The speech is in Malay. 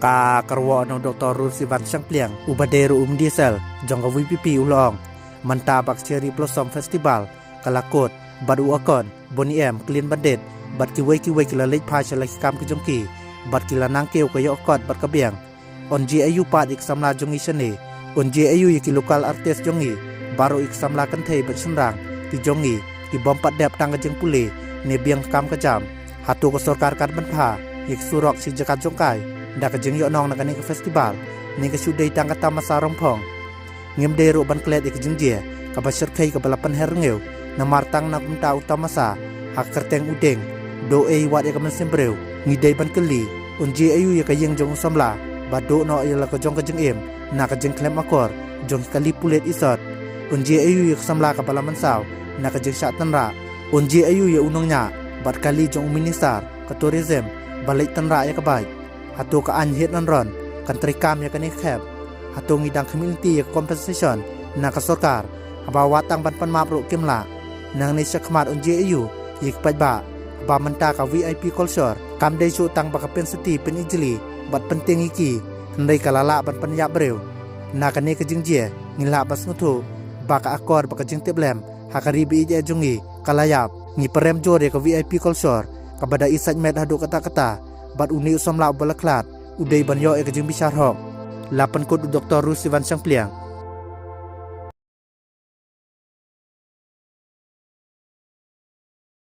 ka karwa no Dr. Rusivan Sangpliang ubaderu diesel jongga VPP ulong manta bak cherry blossom festival kalakot badu akon boni em clean bandet bat kiwei kila lej pha chala kam ki jongki bat kila nang keu ko yo kot bat kabiang onji ayu pat ik samla jongi sene onji ayu ki lokal artis jongi baru ik samla kan thei bat senrang ti jongi ki bompat dep tang jeng pule ne biang kam kajam hatu ko sarkar kan ban pha ik surok si jakat jongkai da ka jeng yo nong na kan ke festival ni ka sudai tang kata masarong phong ngem de ro ban klet ik jeng je ka basir kai ka balapan herngeu na martang na kumta utamasa hak kerteng udeng do e wat ya ka mensembreu ngi dei ban keli onji ayu ya ka yeng jong samla bado no ya la ka jong ka jeng em na ka jeng klem akor jong kali pulet isot onji ayu ya samla ka balaman saw na ka jeng syatan ra onji ayu ya unongnya bat kali jong minister ka tourism balik tanra ya ka bai hatu ka an het nan ron kan trikam ya ka ni khap hatu ngidang community ya compensation na ka sarkar aba watang ban pan map ro kimla nang ni sakmat onji ayu yik pajba ba menta ka VIP culture kam dei chu tang ba ka pen city pen ijli bat penting iki ndai kalala ban pan ya breu na ka ne ka jingje ngila bas nguthu ba ka akor ba ka jing teblem hakari bi je jungi kalayap ni perem jore ka VIP culture ka bada isaj met hadu kata-kata bat uni usamla balaklat udai ban yo e ka jing bisar hok lapan kod Dr. Rusivan Sangpliang